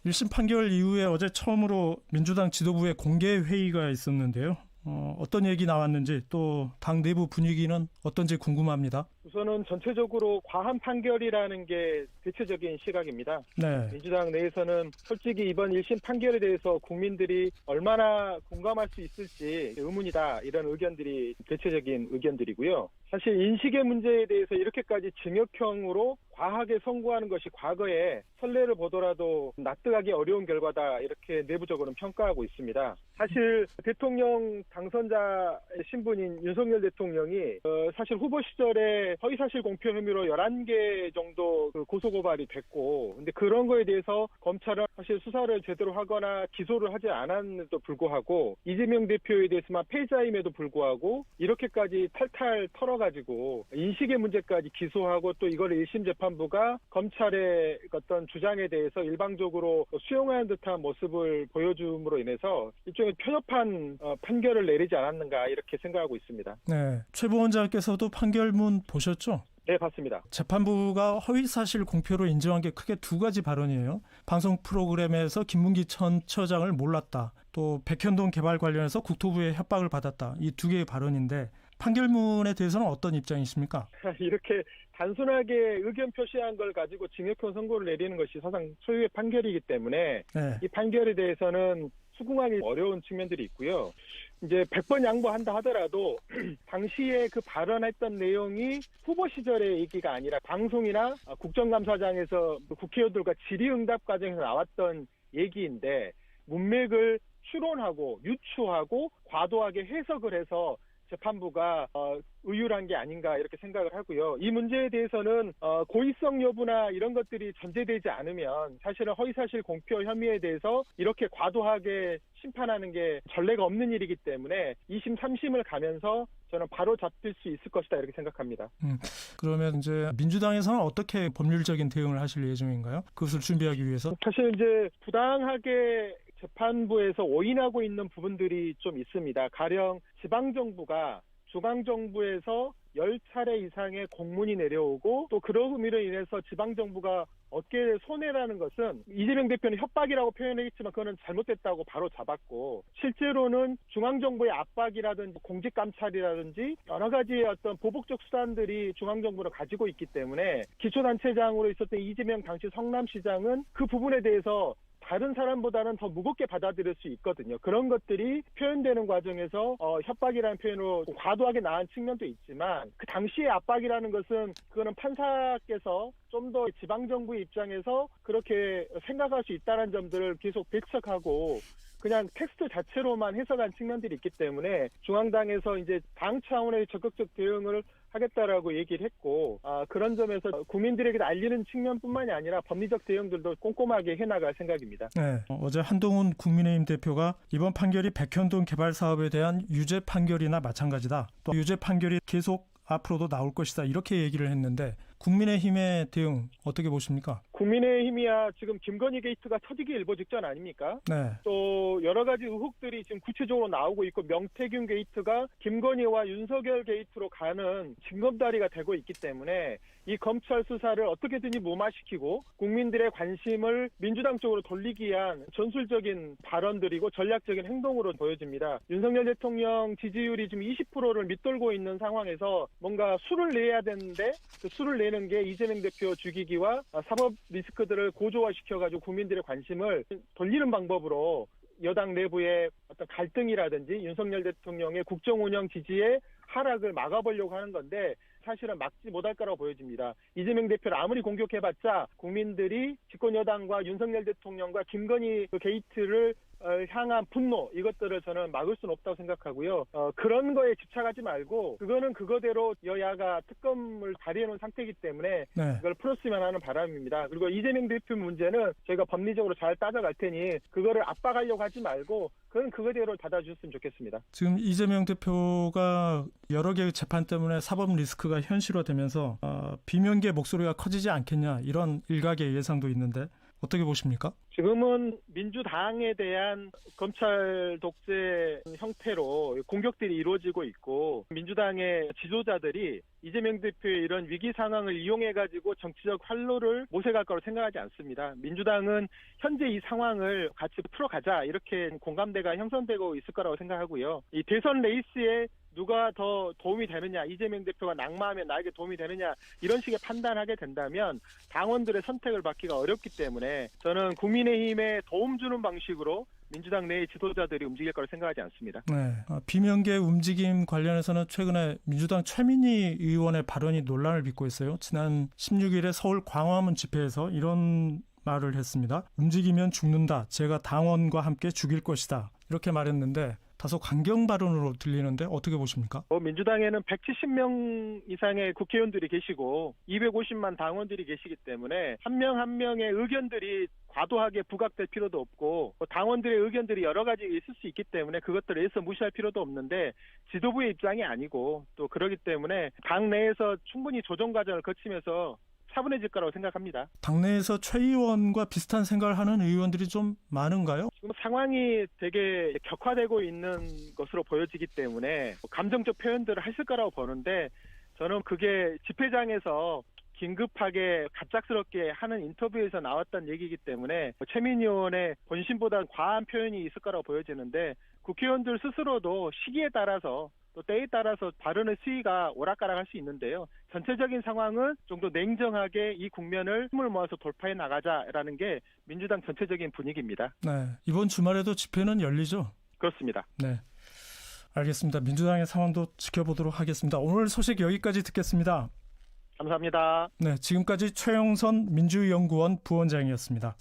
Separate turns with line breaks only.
1심 판결 이후에 어제 처음으로 민주당 지도부의 공개 회의가 있었는데요. 어떤 얘기 나왔는지 또 당 내부 분위기는 어떤지 궁금합니다.
우선은 전체적으로 과한 판결이라는 게 대체적인 시각입니다.
네.
민주당 내에서는 솔직히 이번 1심 판결에 대해서 국민들이 얼마나 공감할 수 있을지 의문이다, 이런 의견들이 대체적인 의견들이고요. 사실 인식의 문제에 대해서 이렇게까지 징역형으로 과하게 선고하는 것이 과거에 선례를 보더라도 납득하기 어려운 결과다, 이렇게 내부적으로는 평가하고 있습니다. 사실 대통령 당선자 신분인 윤석열 대통령이 사실 후보 시절에 허위사실 공표 혐의로 11개 정도 고소고발이 됐고, 근데 그런 거에 대해서 검찰은 사실 수사를 제대로 하거나 기소를 하지 않았는데도 불구하고 이재명 대표에 대해서만 패자임에도 불구하고 이렇게까지 탈탈 털어가지고 인식의 문제까지 기소하고 또 이걸 1심 재판부가 검찰의 어떤 주장에 대해서 일방적으로 수용하는 듯한 모습을 보여줌으로 인해서 일종의 편협한 판결을 내리지 않았는가, 이렇게 생각하고 있습니다.
네. 최 부원장께서도 판결문 보셨죠?
네, 봤습니다.
재판부가 허위사실 공표로 인정한 게 크게 두 가지 발언이에요. 방송 프로그램에서 김문기 전 처장을 몰랐다. 또 백현동 개발 관련해서 국토부의 협박을 받았다. 이 두 개의 발언인데 판결문에 대해서는 어떤 입장이십니까?
이렇게 단순하게 의견 표시한 걸 가지고 징역형 선고를 내리는 것이 사상 초유의 판결이기 때문에
네.
이 판결에 대해서는 수긍하기 어려운 측면들이 있고요. 이제 100번 양보한다 하더라도 당시에 그 발언했던 내용이 후보 시절의 얘기가 아니라 방송이나 국정감사장에서 국회의원들과 질의응답 과정에서 나왔던 얘기인데 문맥을 추론하고 유추하고 과도하게 해석을 해서 재판부가 의율한 게 아닌가, 이렇게 생각을 하고요. 이 문제에 대해서는 고의성 여부나 이런 것들이 전제되지 않으면 사실은 허위사실 공표 혐의에 대해서 이렇게 과도하게 심판하는 게 전례가 없는 일이기 때문에 2심, 3심을 가면서 저는 바로 잡힐 수 있을 것이다, 이렇게 생각합니다.
그러면 이제 민주당에서는 어떻게 법률적인 대응을 하실 예정인가요? 그것을 준비하기 위해서?
사실 이제 부당하게 재판부에서 오인하고 있는 부분들이 좀 있습니다. 가령 지방정부가 중앙정부에서 10차례 이상의 공문이 내려오고 또 그런 의미로 인해서 지방정부가 얻게 손해라는 것은 이재명 대표는 협박이라고 표현했지만 그거는 잘못됐다고 바로 잡았고, 실제로는 중앙정부의 압박이라든지 공직감찰이라든지 여러 가지의 어떤 보복적 수단들이 중앙정부를 가지고 있기 때문에 기초단체장으로 있었던 이재명 당시 성남시장은 그 부분에 대해서 다른 사람보다는 더 무겁게 받아들일 수 있거든요. 그런 것들이 표현되는 과정에서 협박이라는 표현으로 과도하게 나온 측면도 있지만 그 당시의 압박이라는 것은 그거는 판사께서 좀 더 지방정부 입장에서 그렇게 생각할 수 있다는 점들을 계속 배척하고 그냥 텍스트 자체로만 해석한 측면들이 있기 때문에 중앙당에서 이제 당 차원의 적극적 대응을 하겠다라고 얘기를 했고, 그런 점에서 국민들에게 알리는 측면뿐만이 아니라 법리적 대응들도 꼼꼼하게 해나갈 생각입니다.
네. 어제 한동훈 국민의힘 대표가 이번 판결이 백현동 개발 사업에 대한 유죄 판결이나 마찬가지다. 또 유죄 판결이 계속 앞으로도 나올 것이다, 이렇게 얘기를 했는데 국민의힘의 대응 어떻게 보십니까?
국민의힘이야 지금 김건희 게이트가 터지기 일보 직전 아닙니까?
네.
또 여러 가지 의혹들이 지금 구체적으로 나오고 있고, 명태균 게이트가 김건희와 윤석열 게이트로 가는 징검다리가 되고 있기 때문에 이 검찰 수사를 어떻게든지 무마시키고 국민들의 관심을 민주당 쪽으로 돌리기 위한 전술적인 발언들이고 전략적인 행동으로 보여집니다. 윤석열 대통령 지지율이 지금 20%를 밑돌고 있는 상황에서 뭔가 수를 내야 되는데 그 수를 내는 게 이재명 대표 죽이기와 사법 리스크들을 고조화시켜가지고 국민들의 관심을 돌리는 방법으로 여당 내부의 어떤 갈등이라든지 윤석열 대통령의 국정운영 지지의 하락을 막아보려고 하는 건데 사실은 막지 못할 거라고 보여집니다. 이재명 대표를 아무리 공격해봤자 국민들이 집권여당과 윤석열 대통령과 김건희 그 게이트를 향한 분노, 이것들을 저는 막을 수는 없다고 생각하고요. 그런 거에 집착하지 말고 그거는 그거대로 여야가 특검을 발의해놓은 상태이기 때문에
네.
그걸 풀었으면 하는 바람입니다. 그리고 이재명 대표 문제는 저희가 법리적으로 잘 따져갈 테니 그거를 압박하려고 하지 말고 그건 그거대로 받아주셨으면 좋겠습니다.
지금 이재명 대표가 여러 개의 재판 때문에 사법 리스크가 현실화되면서 비명계 목소리가 커지지 않겠냐, 이런 일각의 예상도 있는데 어떻게 보십니까?
지금은 민주당에 대한 검찰 독재 형태로 공격들이 이루어지고 있고 민주당의 지도자들이 이재명 대표의 이런 위기 상황을 이용해가지고 정치적 활로를 모색할 거라고 생각하지 않습니다. 민주당은 현재 이 상황을 같이 풀어가자 이렇게 공감대가 형성되고 있을 거라고 생각하고요. 이 대선 레이스에 누가 더 도움이 되느냐, 이재명 대표가 낙마하면 나에게 도움이 되느냐 이런 식의 판단하게 된다면 당원들의 선택을 받기가 어렵기 때문에 저는 국민의힘에 도움 주는 방식으로 민주당 내의 지도자들이 움직일 거라 생각하지 않습니다.
네. 비명계 움직임 관련해서는 최근에 민주당 최민희 의원의 발언이 논란을 빚고 있어요. 지난 16일에 서울 광화문 집회에서 이런 말을 했습니다. 움직이면 죽는다. 제가 당원과 함께 죽일 것이다. 이렇게 말했는데 다소 강경 발언으로 들리는데 어떻게 보십니까?
민주당에는 170명 이상의 국회의원들이 계시고 250만 당원들이 계시기 때문에 한 명 한 명의 의견들이 과도하게 부각될 필요도 없고 당원들의 의견들이 여러 가지 있을 수 있기 때문에 그것들을 애써 무시할 필요도 없는데 지도부의 입장이 아니고 또 그러기 때문에 당 내에서 충분히 조정 과정을 거치면서 차분해질 거라고 생각합니다.
당내에서 최 의원과 비슷한 생각을 하는 의원들이 좀 많은가요?
지금 상황이 되게 격화되고 있는 것으로 보여지기 때문에 감정적 표현들을 하실 거라고 보는데 저는 그게 집회장에서 긴급하게 갑작스럽게 하는 인터뷰에서 나왔던 얘기이기 때문에 최민희 의원의 본심보다 과한 표현이 있을 거라고 보여지는데 국회의원들 스스로도 시기에 따라서 또 때에 따라서 발언의 수위가 오락가락할 수 있는데요. 전체적인 상황은 좀 더 냉정하게 이 국면을 힘을 모아서 돌파해 나가자라는 게 민주당 전체적인 분위기입니다.
네. 이번 주말에도 집회는 열리죠?
그렇습니다.
네. 알겠습니다. 민주당의 상황도 지켜보도록 하겠습니다. 오늘 소식 여기까지 듣겠습니다.
감사합니다.
네, 지금까지 최영선 민주연구원 부원장이었습니다.